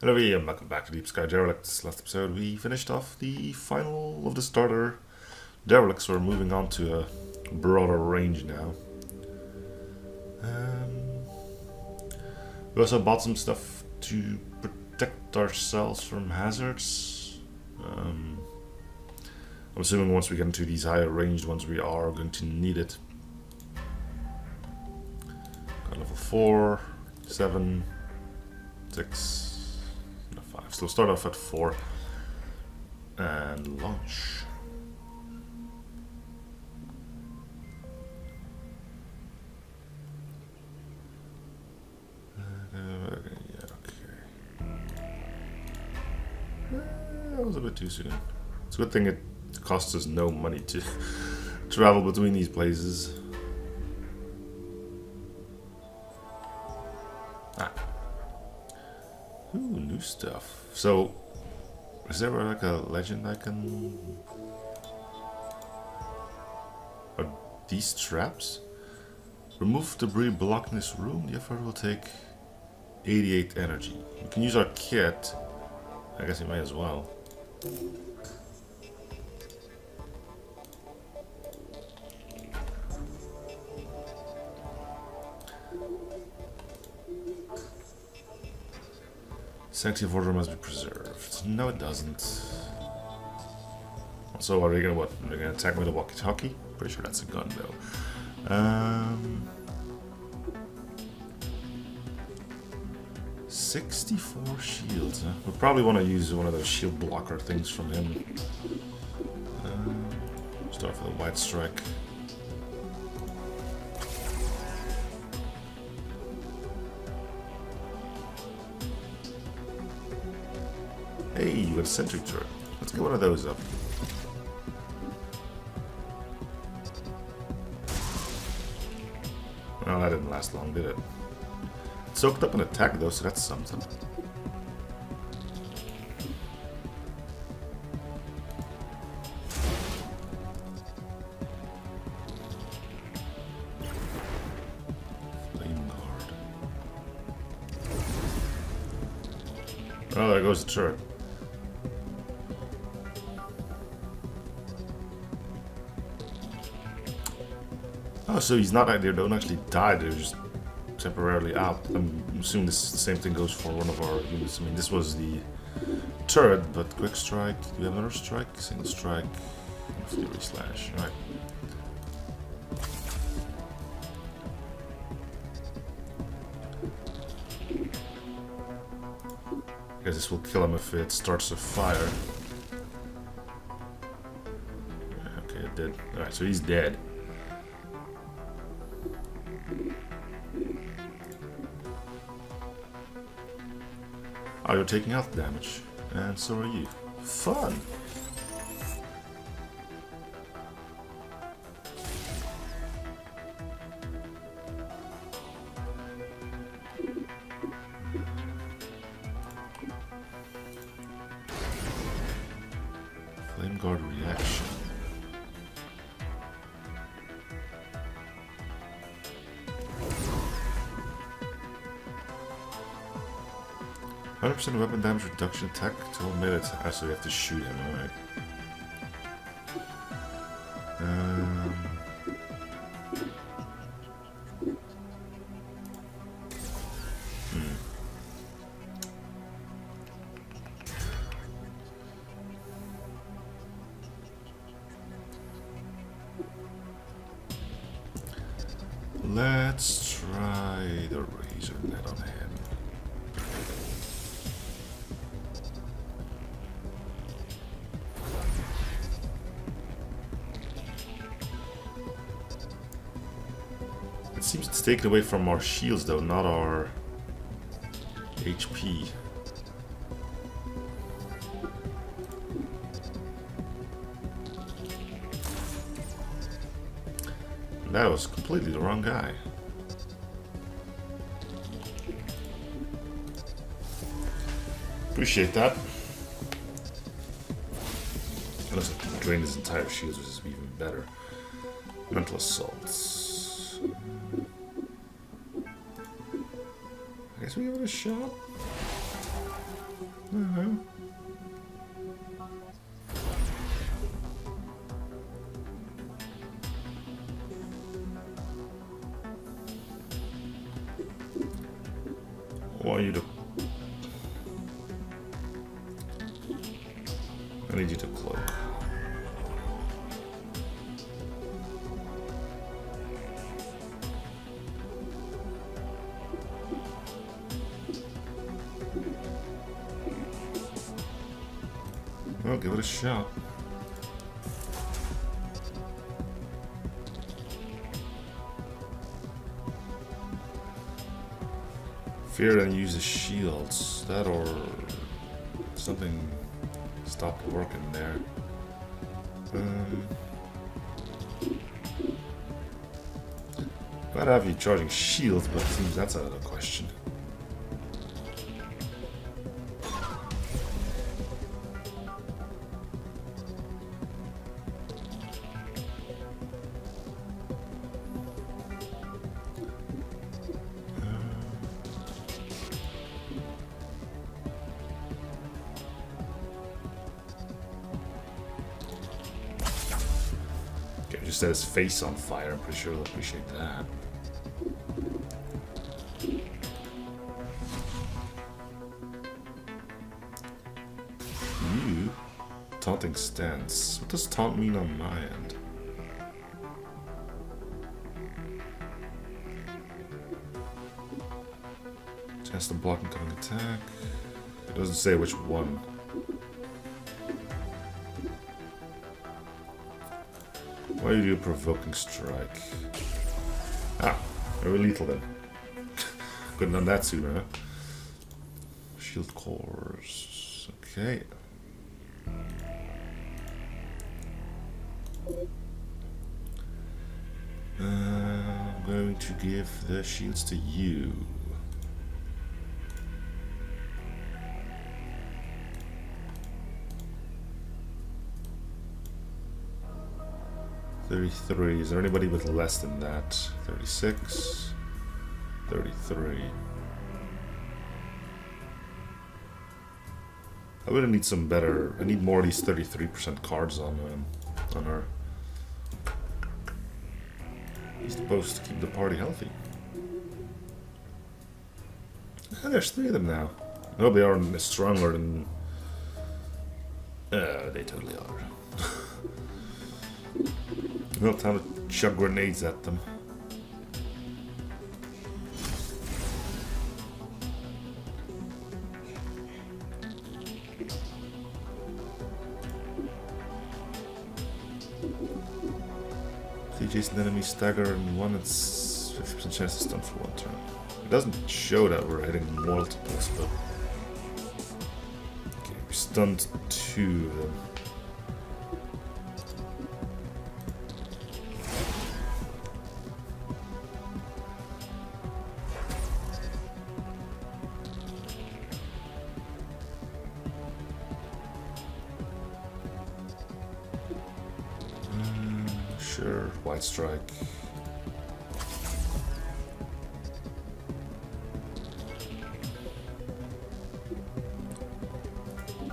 Hello everybody, and welcome back to Deep Sky Derelicts. Last episode we finished off the final of the starter Derelicts. We're moving on to a broader range now. We also bought some stuff to protect ourselves from hazards. I'm assuming once we get into these higher ranged ones we are going to need it. Got level 4, 7, 6... So we'll start off at 4 and launch. Yeah, okay. That was a bit too soon. It's a good thing it costs us no money to travel between these places. Ooh, new stuff. So, is there like a legend I can... Are these traps? Remove debris blocking this room. The effort will take 88 energy. We can use our kit. I guess we may as well. Sanctity of order must be preserved. No, it doesn't. So, are they gonna what? They're gonna attack me with a walkie-talkie? Pretty sure that's a gun, though. 64 shields. Huh? We'll probably want to use one of those shield blocker things from him. Start with a white strike. Hey, you got a sentry turret. Let's get one of those up. Well, that didn't last long, did it? It soaked up an attack though, so that's something. Flame guard. Oh, there goes the turret. Oh, so he's not out there, don't actually die, they're just temporarily out. I'm assuming the same thing goes for one of our units. I mean, this was the turret, but quick strike. Do we have another strike? Single strike. Fury slash. Alright. I guess this will kill him if it starts a fire. Okay, it did. Alright, so he's dead. Oh, you're taking health damage, and so are you. Fun! Flame guard reaction. 100% weapon damage reduction attack to all melee attack. So we have to shoot him, alright. Let's try the razor net on him. It seems it's taken away from our shields though, not our HP. That was completely the wrong guy. Appreciate that. It looks like he drained his entire shields, which is even better. Mental assaults. I guess we give it a shot. I want you to... I need you to cloak. Well, give it a shot. Fear and use the shields. That or something stopped working there. I'd have you charging shields, but it seems that's out of the question. Just set his face on fire. I'm pretty sure he'll appreciate that. You taunting stance. What does taunt mean on my end? Chance to block incoming attack. It doesn't say which one. Why do you do a provoking strike? Ah, very lethal then. Couldn't have done that sooner, huh? Shield cores. Okay. I'm going to give the shields to you. $33. Is there anybody with less than that? 36. 33. I really need some better. I need more of these 33% cards on her. He's supposed to keep the party healthy. And there's 3 of them now. I hope they aren't stronger than. They totally are. No time to chuck grenades at them. See, Jason enemy stagger and one, it's 50% chance to stun for 1 turn. It doesn't show that we're hitting multiples, but okay, we stunned 2 of them. Sure, white strike.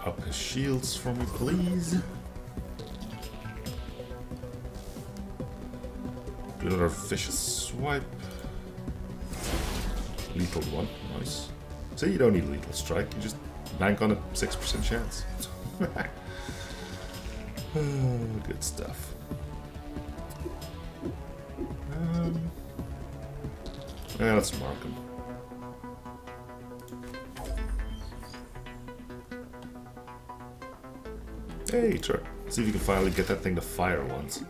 Up his shields for me, please. Do another vicious swipe. Lethal one, nice. So you don't need lethal strike, you just bank on a 6% chance. Good stuff. Yeah, let's mark him. Hey, sure. See if you can finally get that thing to fire once.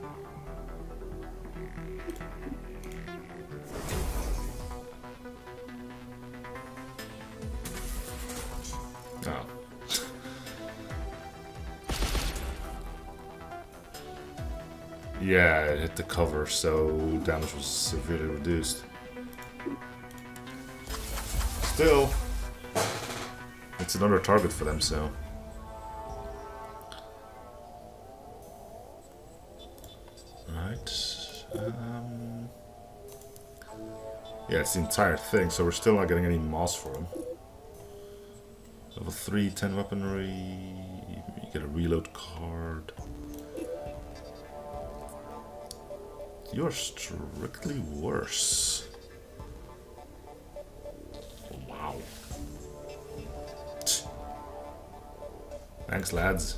Oh. Yeah, it hit the cover, so damage was severely reduced. Still, it's another target for them, so. Right. Yeah, it's the entire thing, so we're still not getting any moss for them. Level 3, 10 weaponry. You get a reload card. You're strictly worse. Wow. Thanks, lads.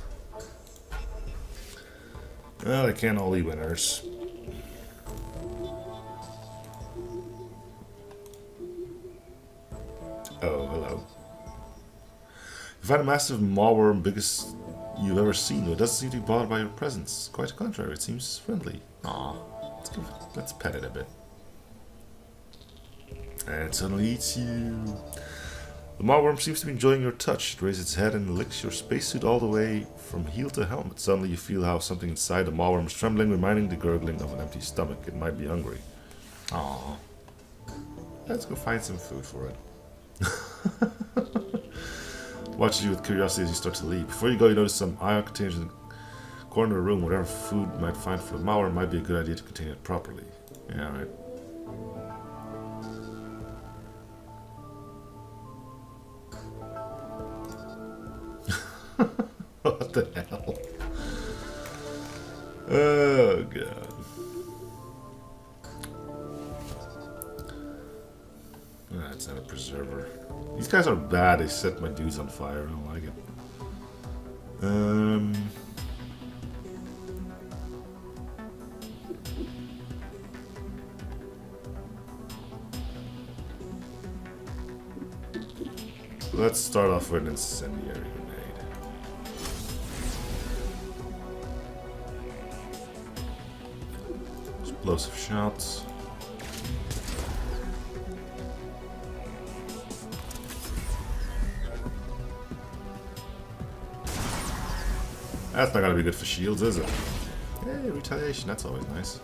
Well, they can't all be winners. Oh, hello. You find a massive Mawurm, biggest you've ever seen, though it doesn't seem to be bothered by your presence. Quite the contrary, it seems friendly. Aw, let's pet it a bit. And it suddenly eats you. The Mawurm seems to be enjoying your touch. It raises its head and licks your spacesuit all the way from heel to helmet. Suddenly you feel how something inside the Mawurm is trembling, reminding the gurgling of an empty stomach. It might be hungry. Aww. Let's go find some food for it. Watches you with curiosity as you start to leave. Before you go, you notice some ion containers in the corner of the room. Whatever food you might find for the Mawurm might be a good idea to contain it properly. Yeah, right. What the hell? Oh god. That's not a preserver. These guys are bad. They set my dudes on fire. I don't like it. Let's start off with an incendiary grenade. Explosive shots. That's not gonna be good for shields, is it? Hey, retaliation, that's always nice.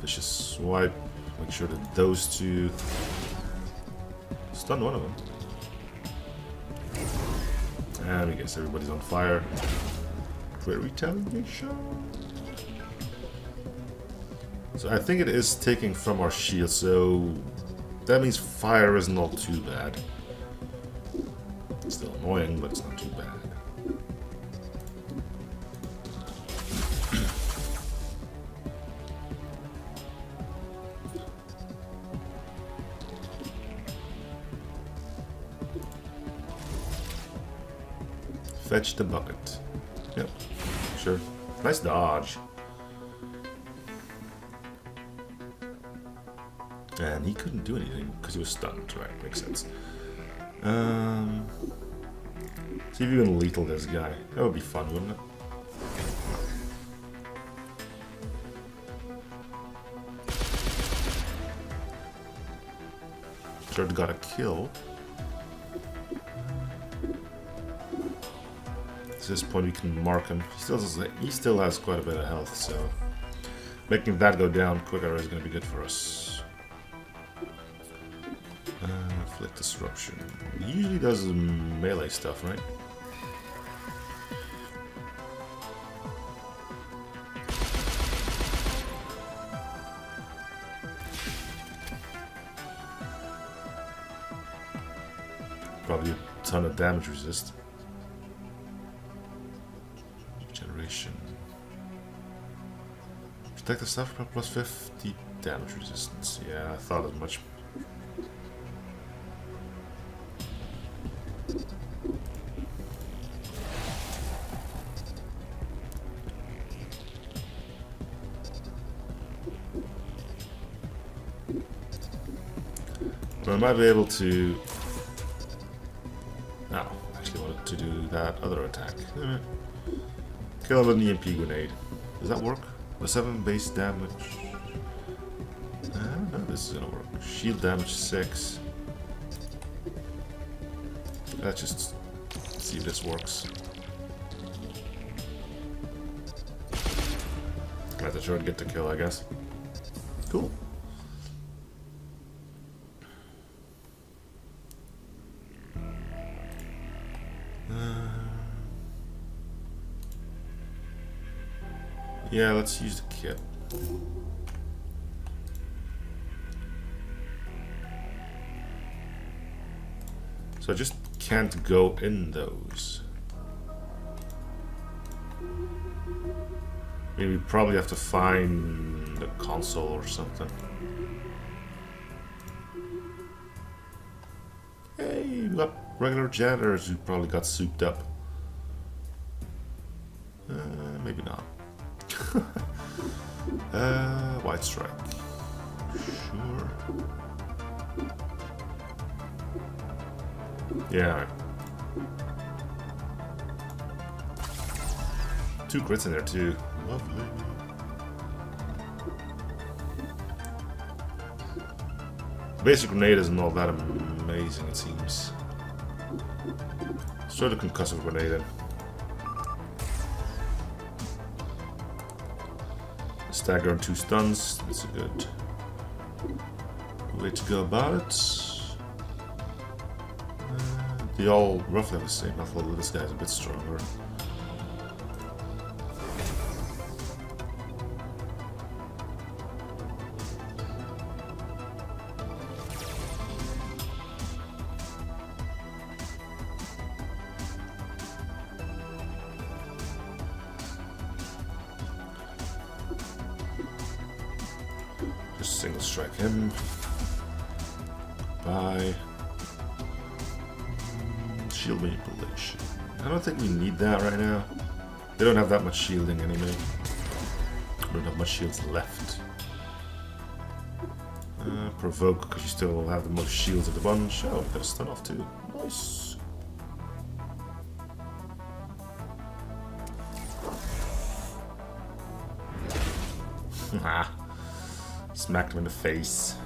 Vicious swipe. Make sure that those two stun one of them. And I guess everybody's on fire. For retaliation. So I think it is taking from our shield, so that means fire isn't all too bad. It's still annoying, but it's not too bad. Fetch the bucket. Yep, sure. Nice dodge. And he couldn't do anything because he was stunned, right? Makes sense. See if you can lethal this guy. That would be fun, wouldn't it? Sure, got a kill. At this point, we can mark him. He still has quite a bit of health, so making that go down quicker is going to be good for us. Inflict disruption. He usually does melee stuff, right? Probably a ton of damage resist. Regeneration. Protect the stuff plus 50 damage resistance. Yeah, I thought as much. I might be able to... No, actually wanted to do that other attack. Kill him with an EMP grenade. Does that work? The 7 base damage... I don't know if this is gonna work. Shield damage 6. Let's just see if this works. Let the turret get the kill, I guess. Cool. Yeah, let's use the kit. So I just can't go in those. Maybe we probably have to find a console or something. Hey, we got regular janitors who probably got souped up. Maybe not. White strike. Sure. Yeah. 2 crits in there too. Lovely. Basic grenade isn't all that amazing, it seems. Let's throw the concussive grenade in. Stagger and 2 stuns. That's a good way to go about it. They all roughly have the same health level. This guy's a bit stronger. Just single strike him. Bye. Shield manipulation. I don't think we need that right now. They don't have that much shielding anyway. Don't have much shields left. Provoke, because you still have the most shields of the bunch. Oh, we got a stun off too. Nice. Smacked him in the face.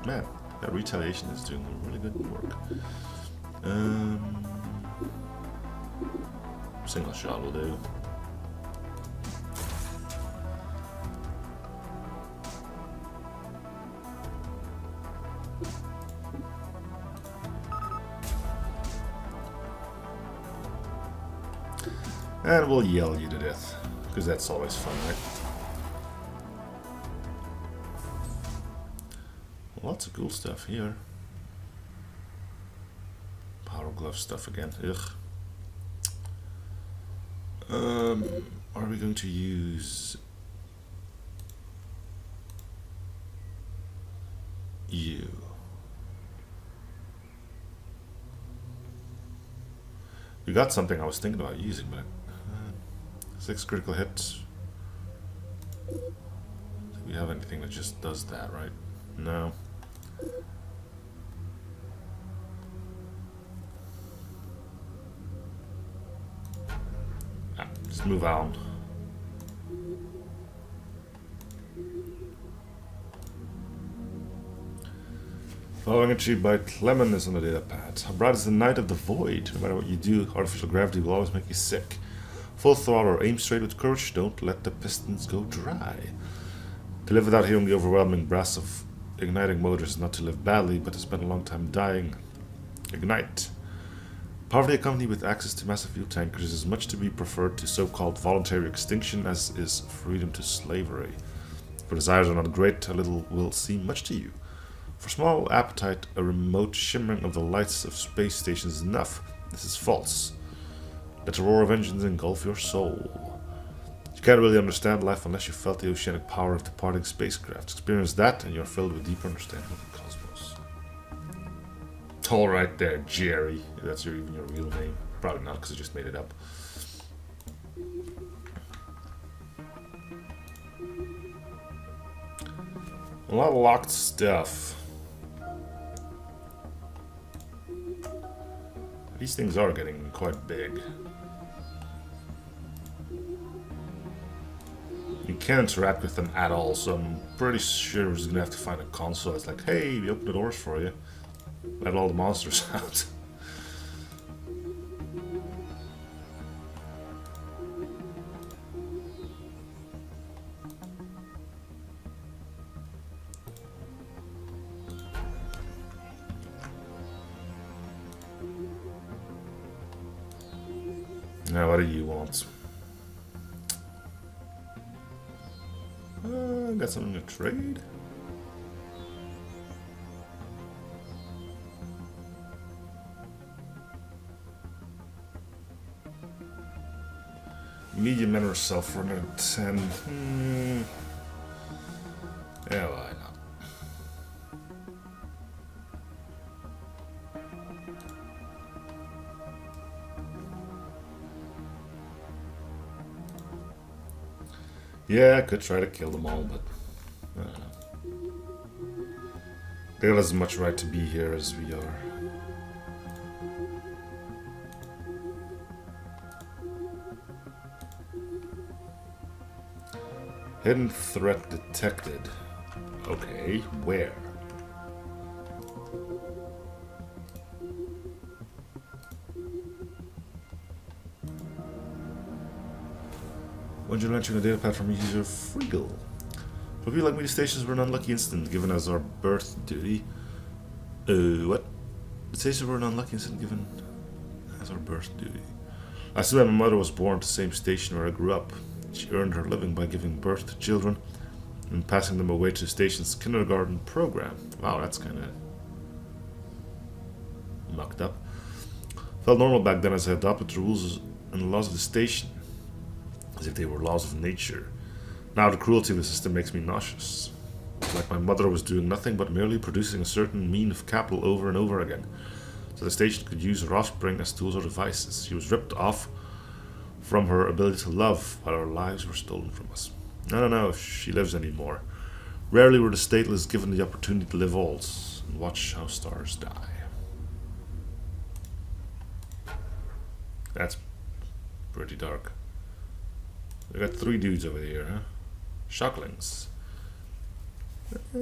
Man, that retaliation is doing really good work. Single shot will do. And we'll yell you to death, because that's always fun, right? Lots of cool stuff here. Power glove stuff again. Ugh. Are we going to use you? We got something I was thinking about using, but 6 critical hits. Do we have anything that just does that, right? No. Just move on. Following achieved by Clement is on the data pad. How bright is the night of the void? No matter what you do, artificial gravity will always make you sick. Full throttle or aim straight with courage. Don't let the pistons go dry. To live without hearing the overwhelming brass of igniting motors is not to live badly, but to spend a long time dying. Ignite. Poverty accompanied with access to massive fuel tankers is much to be preferred to so-called voluntary extinction as is freedom to slavery. For desires are not great, a little will seem much to you. For small appetite, a remote shimmering of the lights of space stations is enough. This is false. Let the roar of engines engulf your soul. You can't really understand life unless you felt the oceanic power of departing spacecraft. Experience that and you're filled with deeper understanding of the cosmos. All right there, Jerry. If that's even your real name. Probably not, because I just made it up. A lot of locked stuff. These things are getting quite big. You can't interact with them at all, so I'm pretty sure we're just gonna have to find a console that's like, hey, we opened the doors for you. Let all the monsters out. Now, what do you want? Got something to trade? medium mineral sulfur, another 10. Yeah, why not? Yeah, I could try to kill them all, but I don't know. They're as much right to be here as we are. Hidden threat detected. Okay, where? When you launching a data pad from user Friegel. For people like me, the stations were an unlucky incident given as our birth duty. What? The stations were an unlucky incident given as our birth duty. I swear my mother was born at the same station where I grew up. She earned her living by giving birth to children and passing them away to the station's kindergarten program. Wow, that's kind of mucked up. Felt normal back then as I adopted the rules and laws of the station, as if they were laws of nature. Now the cruelty of the system makes me nauseous. Like my mother was doing nothing but merely producing a certain mean of capital over and over again, so the station could use her offspring as tools or devices. She was ripped off from her ability to love while our lives were stolen from us. I don't know if she lives anymore. Rarely were the stateless given the opportunity to live alls and watch how stars die. That's pretty dark. We got 3 dudes over here, huh? Shocklings. I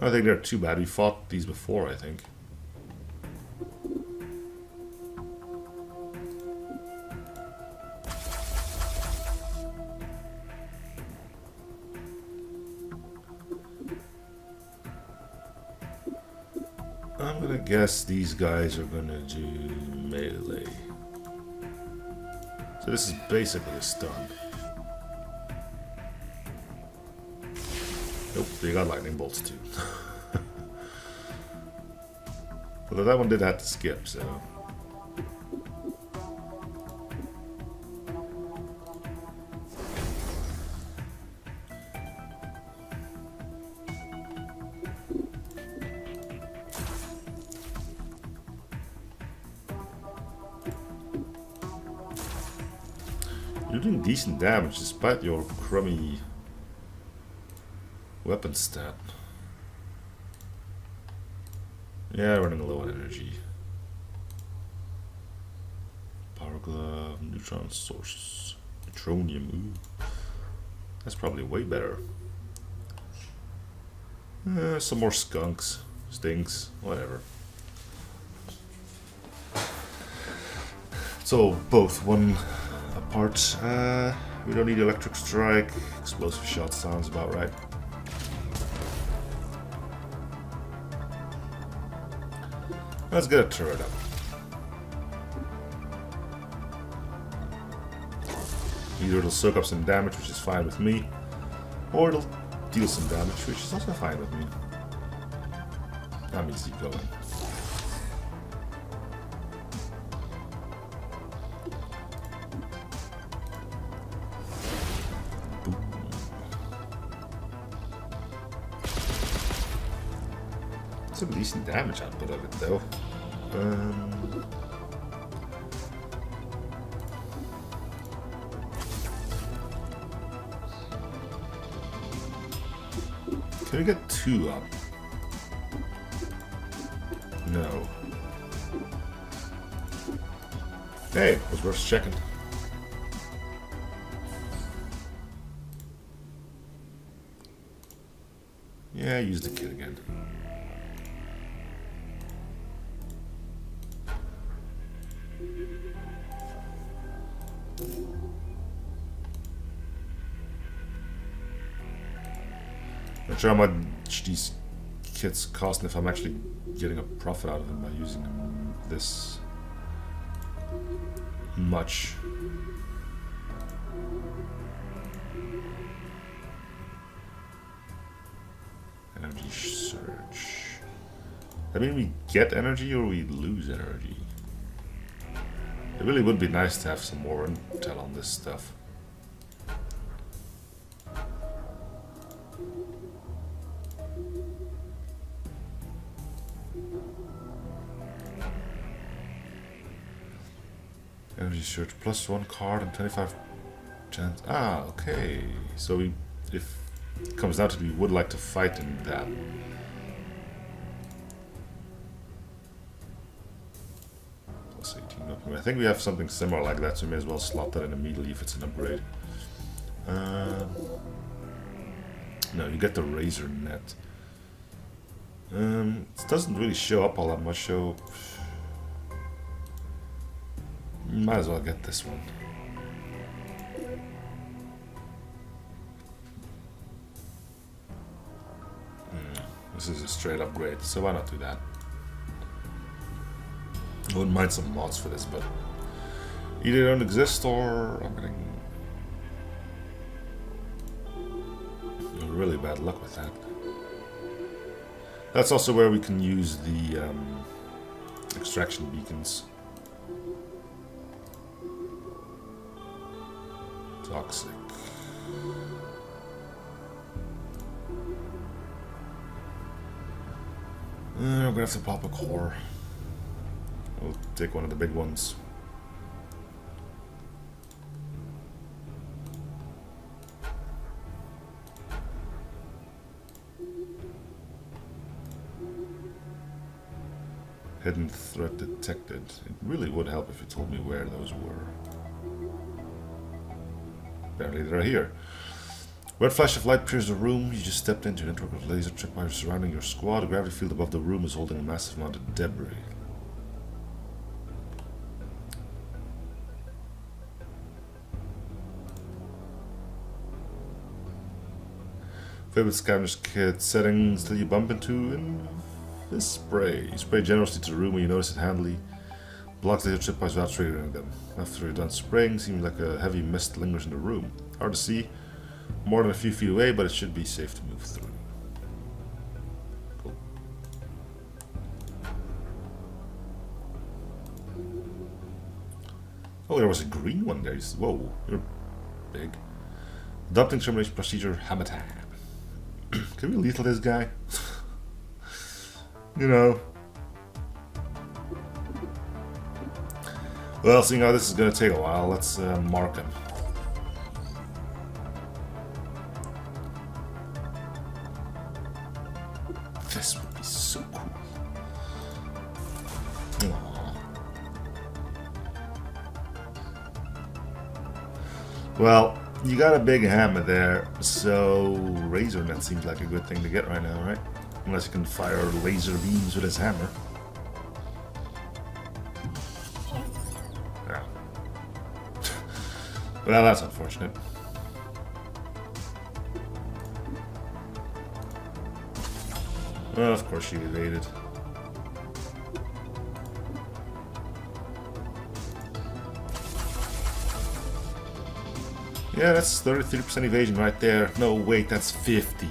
don't think they're too bad. We fought these before, I think. I'm gonna guess these guys are gonna do melee. So this is basically a stun. Nope, they got lightning bolts too. Although that one did have to skip, so. You're doing decent damage despite your crummy weapon stat. Yeah, running low on energy. Power glove, neutron source, neutronium. Ooh. That's probably way better. Some more skunks, stinks, whatever. So both one apart. We don't need electric strike. Explosive shot sounds about right. Let's get a turret up. Either it'll soak up some damage, which is fine with me, or it'll deal some damage, which is also fine with me. I'm easy going. Some decent damage output of it, though. Can we get 2 up? No. Hey, was worth checking. Yeah, use the kit again. Not sure how much these kits cost and if I'm actually getting a profit out of them by using them this much. Energy surge. I mean, we get energy or we lose energy? really would be nice to have some more intel on this stuff. Energy search +1 card and 25 chance. Ah, okay. So if it comes down to it, we would like to fight in that. Plus 18 upgrade. I think we have something similar like that, so we may as well slot that in immediately if it's an upgrade. No, you get the razor net. It doesn't really show up all that much, so might as well get this one. This is a straight upgrade, so why not do that? I wouldn't mind some mods for this, but either they don't exist or I'm getting really bad luck with that. That's also where we can use the extraction beacons. Toxic. I'm gonna have to pop a core. We'll take one of the big ones. Hidden threat detected. It really would help if you told me where those were. Apparently they're here. Red flash of light appears in the room. You just stepped into a network of laser tripwires surrounding your squad. The gravity field above the room is holding a massive amount of debris. Favorite scavenger kit settings that you bump into in this spray. You spray generously to the room when you notice it handily blocks laser tripwires without triggering them. After you're done spraying, seems like a heavy mist lingers in the room. Hard to see more than a few feet away, but it should be safe to move through. Cool. Oh, there was a green one there. Whoa, you're big. Adopting termination procedure, hammer time. Can we lethal this guy? You know. Well, seeing how this is going to take a while, let's mark him. This would be so cool. Aww. Well, you got a big hammer there, so razor net seems like a good thing to get right now, right? Unless you can fire laser beams with his hammer. Yeah. Well, that's unfortunate. Well, of course she evaded. Yeah, that's 33% evasion right there. No, wait, that's 50.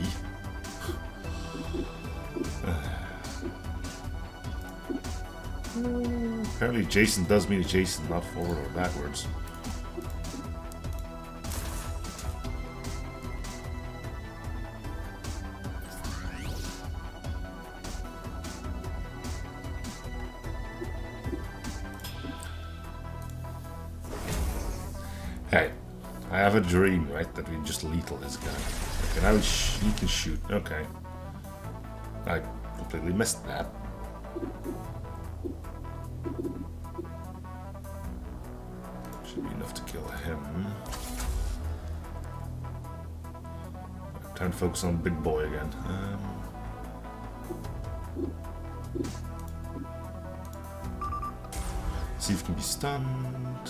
Apparently Jason does mean Jason, not forward or backwards. Hey, I have a dream, right, that we just lethal this guy. Okay, now he can shoot. Okay. I completely missed that. Should be enough to kill him. Time to focus on Big Boy again. See if he can be stunned.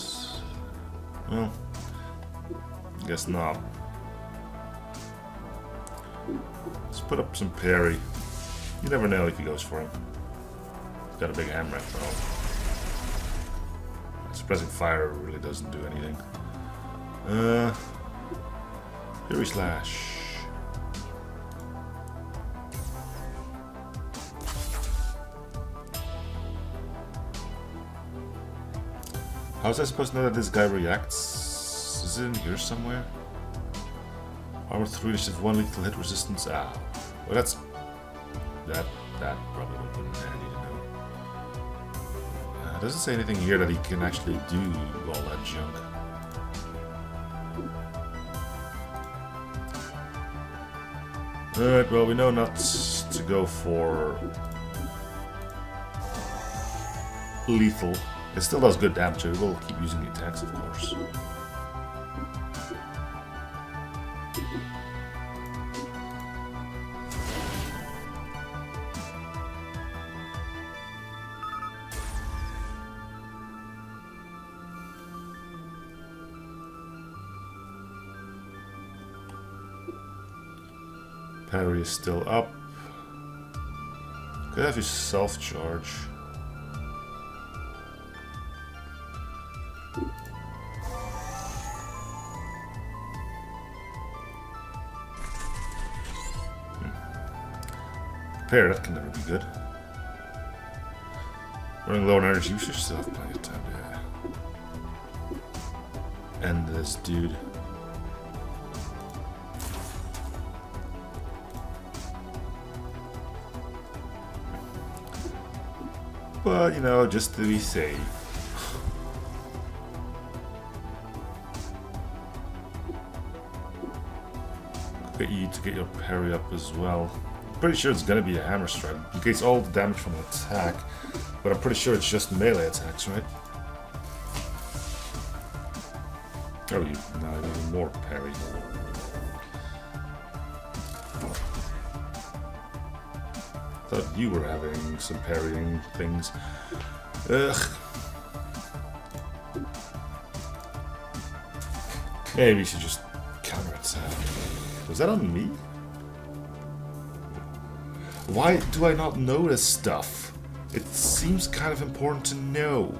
Well, guess not. Let's put up some parry. You never know if he goes for him. He's got a big hammer after all. Suppressing fire really doesn't do anything. Fury Slash. How was I supposed to know that this guy reacts? Is it in here somewhere? Armor 3 initiative 1 lethal hit resistance. Ah. Well, that's... That probably would have been handy to know. It doesn't say anything here that he can actually do all that junk. Alright, well, we know not to go for lethal. It still does good damage, so we will keep using the attacks, of course. Parry is still up. Could have his self-charge. Prepare, that can never be good. Running low on energy, we should still have plenty of time to end this dude. But, you know, just to be safe. Get you to get your parry up as well. I'm pretty sure it's gonna be a hammer strike. It gets all the damage from an attack, but I'm pretty sure it's just melee attacks, right? Oh, you now even more parry. Thought you were having some parrying things. Ugh. Maybe we should just counterattack. Was that on me? Why do I not know this stuff? It seems kind of important to know.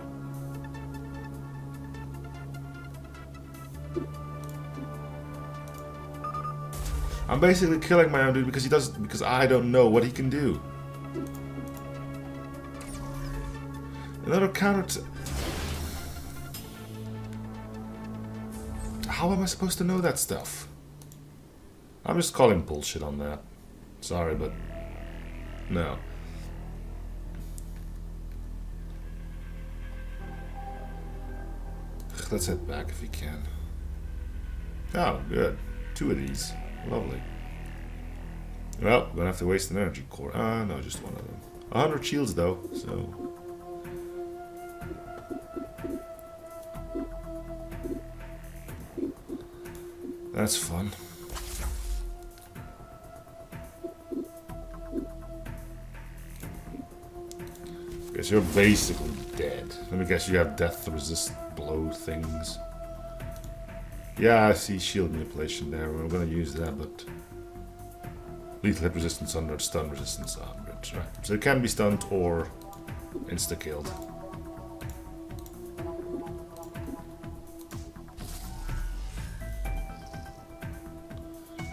I'm basically killing my own dude because I don't know what he can do. Another counter. How am I supposed to know that stuff? I'm just calling bullshit on that. Sorry, but no. Let's head back if we can. Oh, good. 2 of these. Lovely. Well, we're gonna have to waste an energy core. No, just one of them. 100 shields though, so. That's fun. Guess you're basically dead. Let me guess you have death resist blow things. Yeah, I see shield manipulation there. We're gonna use that, but lethal hit resistance 100, stun resistance 100. Right. So it can be stunned or insta killed.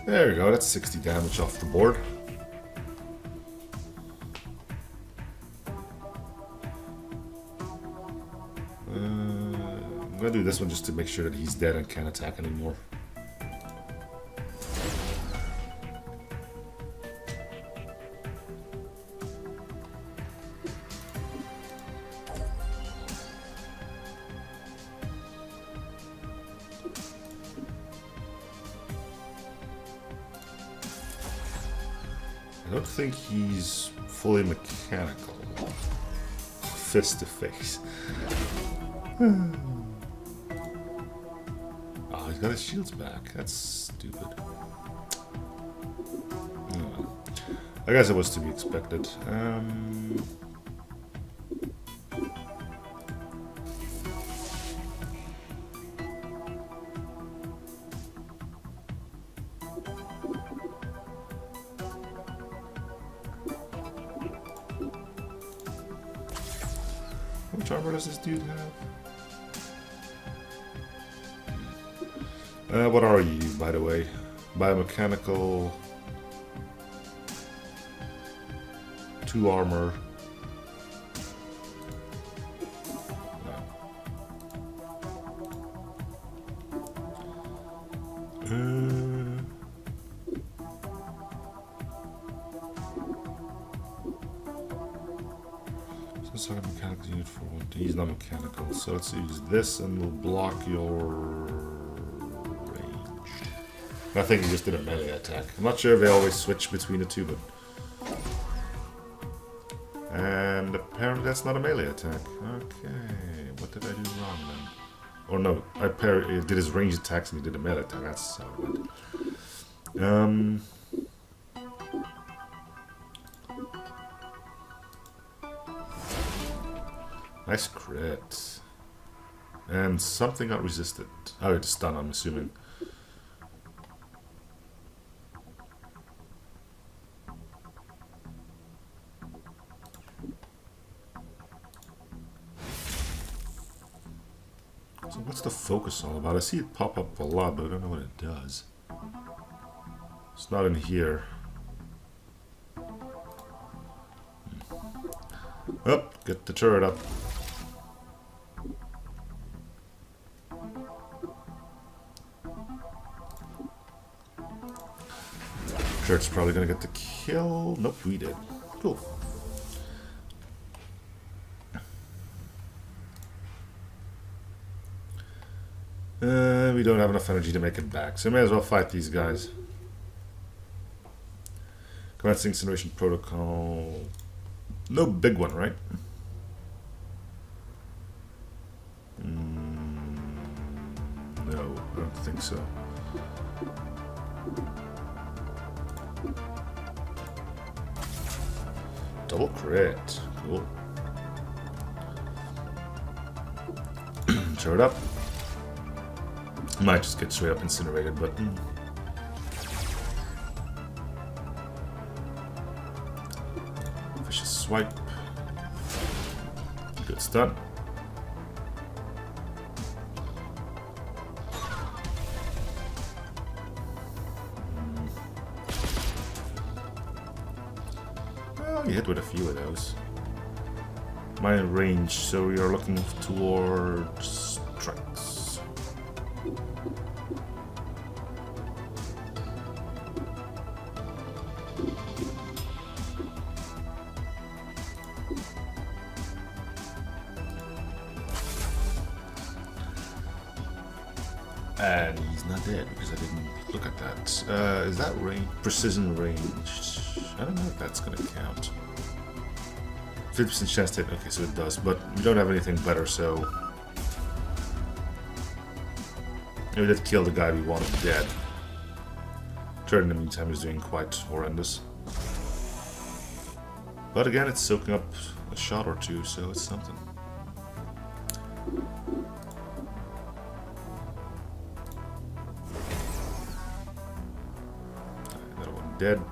There we go. That's 60 damage off the board. I'm gonna do this one just to make sure that he's dead and can't attack anymore. I don't think he's fully mechanical. Fist to face. Oh, he's got his shields back. That's stupid. Oh. I guess it was to be expected. How much armor does this dude have? What are you, by the way? Biomechanical. 2 armor. No. Let's start a mechanical unit for one. He's not mechanical, so let's use this and we'll block your range. I think he just did a melee attack. I'm not sure if they always switch between the two, but... And apparently that's not a melee attack. Okay, what did I do wrong then? Or no, I did his ranged attacks and he did a melee attack. That's how it went. Nice crit. And something got resisted. Oh, it's stun, I'm assuming. So what's the focus all about? I see it pop up a lot, but I don't know what it does. It's not in here. Oh, get the turret up. Turret's probably gonna get the kill. Nope, we did. Cool. We don't have enough energy to make it back, so we may as well fight these guys. Commencing incineration protocol. No big one, right? No, I don't think so. Double crit. Cool. Show it up. Might just get straight up incinerated, but... Vicious swipe. Good stun. Well, you hit with a few of those. My range, so we are looking towards strikes. And he's not dead because I didn't look at that. Is that range? Precision range? I don't know if that's going to count. 50% chance to hit. Okay, so it does, but we don't have anything better, so... Maybe that killed the guy we wanted dead. Turret in the meantime is doing quite horrendous. But again, it's soaking up a shot or two, so it's something. Another one dead.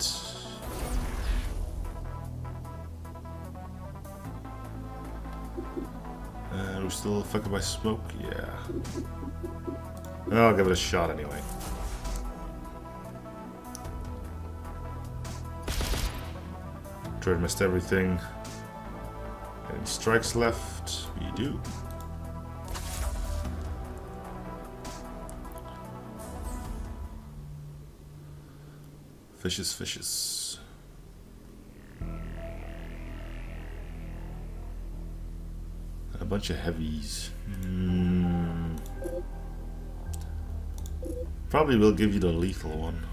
And we're still affected by smoke? Yeah. I'll give it a shot anyway. Turret missed everything. Any strikes left? We do. Fishes, fishes. A bunch of heavies. Probably will give you the lethal one.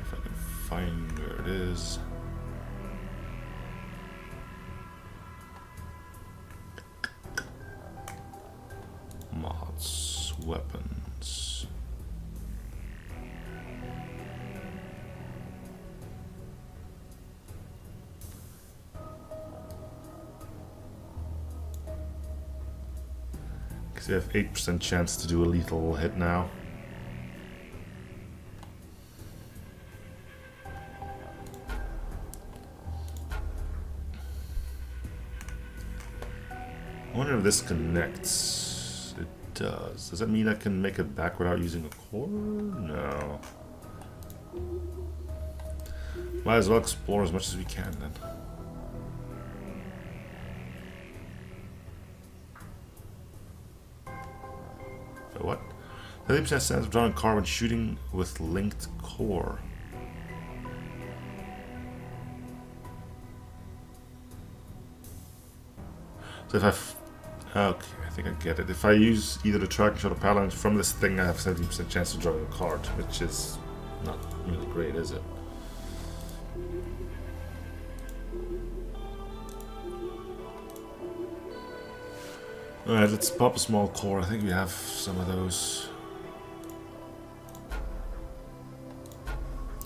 If I can find where it is. Mods, weapons. Because we have 8% chance to do a lethal hit now. I wonder if this connects. It does. Does that mean I can make it back without using a core? No. Might as well explore as much as we can then. What? 30% chance of drawing carbon shooting with linked core. So if okay, I think I get it. If I use either the tracking shot or power lines from this thing, I have 70% chance of drawing a card, which is not really great, is it? Alright, let's pop a small core. I think we have some of those.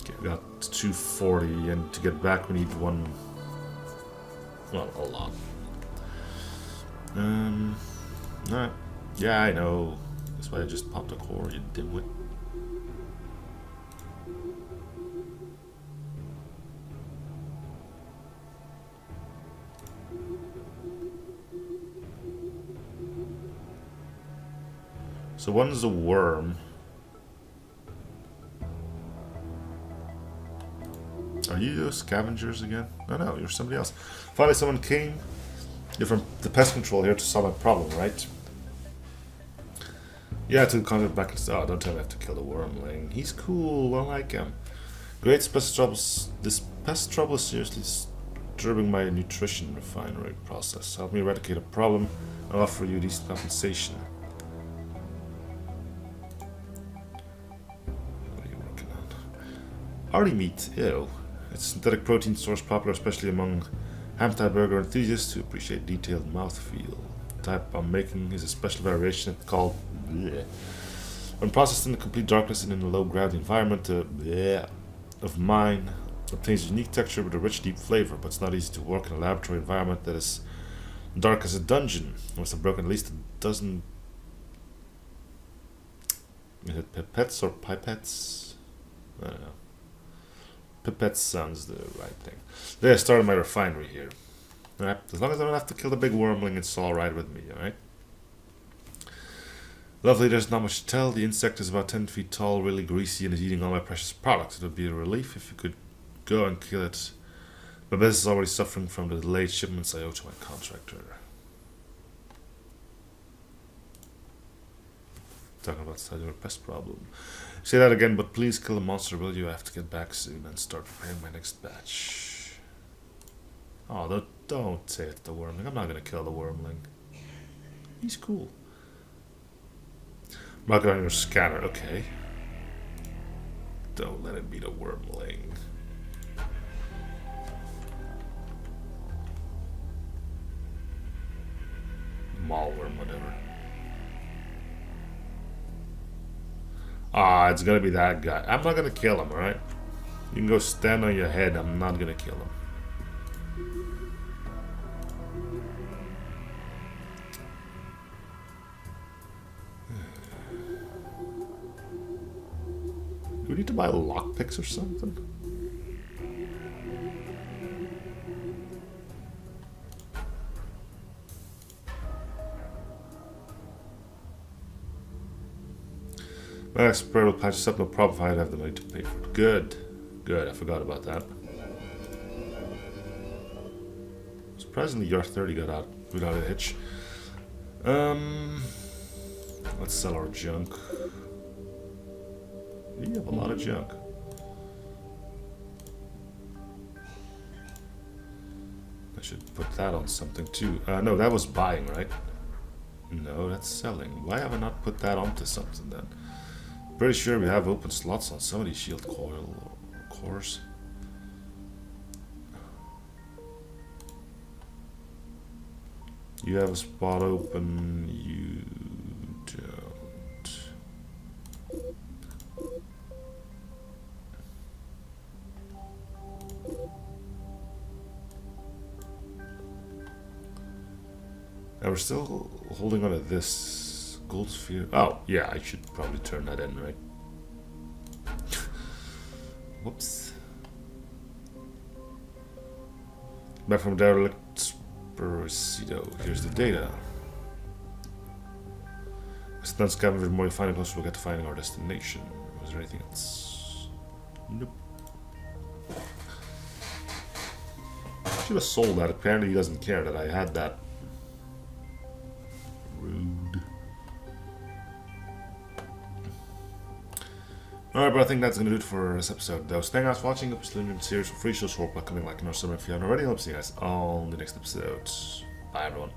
Okay, we got 240, and to get back we need one. Well, a lot. Alright. Yeah, I know. That's why I just popped a core, you dimwit. So one's a worm. Are you those scavengers again? No, you're somebody else. Finally someone came. You're from the pest control here to solve my problem, right? Yeah, to contact back and oh, don't tell me I have to kill the wormling. He's cool, I like him. Great pest troubles. This pest trouble is seriously disturbing my nutrition refinery process. Help me eradicate a problem. I'll offer you decent compensation. What are you working on? Hearty meat, ew. It's a synthetic protein source popular especially among ham-tie burger enthusiasts who appreciate detailed mouthfeel. The type I'm making is a special variation called bleh. When processed in the complete darkness and in a low-gravity environment, the bleh of mine obtains a unique texture with a rich, deep flavor, but it's not easy to work in a laboratory environment that is dark as a dungeon. I must have broken at least a dozen. Is it pipettes or pipettes? I don't know. Pipettes sounds the right thing. There, I started my refinery here. Alright, as long as I don't have to kill the big wormling, it's alright with me, alright? Lovely, there's not much to tell. The insect is about 10 feet tall, really greasy, and is eating all my precious products. It would be a relief if you could go and kill it. My business is already suffering from the delayed shipments I owe to my contractor. Talking about cellular pest problem. Say that again, but please kill the monster, will you? I have to get back soon and start preparing my next batch. Oh, don't say it's the wormling. I'm not gonna kill the wormling. He's cool. Mark it on your scanner, okay. Don't let it be the wormling. Mawurm, whatever. Ah, it's gonna be that guy. I'm not gonna kill him, alright? You can go stand on your head. I'm not gonna kill him. Do we need to buy lockpicks or something? My expert will patch this up, no problem if I have the money to pay for it. Good. Good, I forgot about that. Surprisingly, your 30 got out without a hitch. Let's sell our junk. We have a lot of junk. I should put that on something too. No, that was buying, right? No, that's selling. Why have I not put that onto something then? Pretty sure we have open slots on some of these shield coil cores. You have a spot open, you don't. And we're still holding on to this. Gold sphere. Oh, yeah, I should probably turn that in, right? Whoops. Back from Derelicts. Here's the data. As the scavenger, the more you find it, closer we'll get to finding our destination. Was there anything else? Nope. Should have sold that. Apparently, he doesn't care that I had that. Rude. Alright, but I think that's gonna do it for this episode, though. So thank you guys for watching. Hope you're series for free shows for upcoming like and also if you haven't already. Hope to see you guys on the next episode. Bye everyone.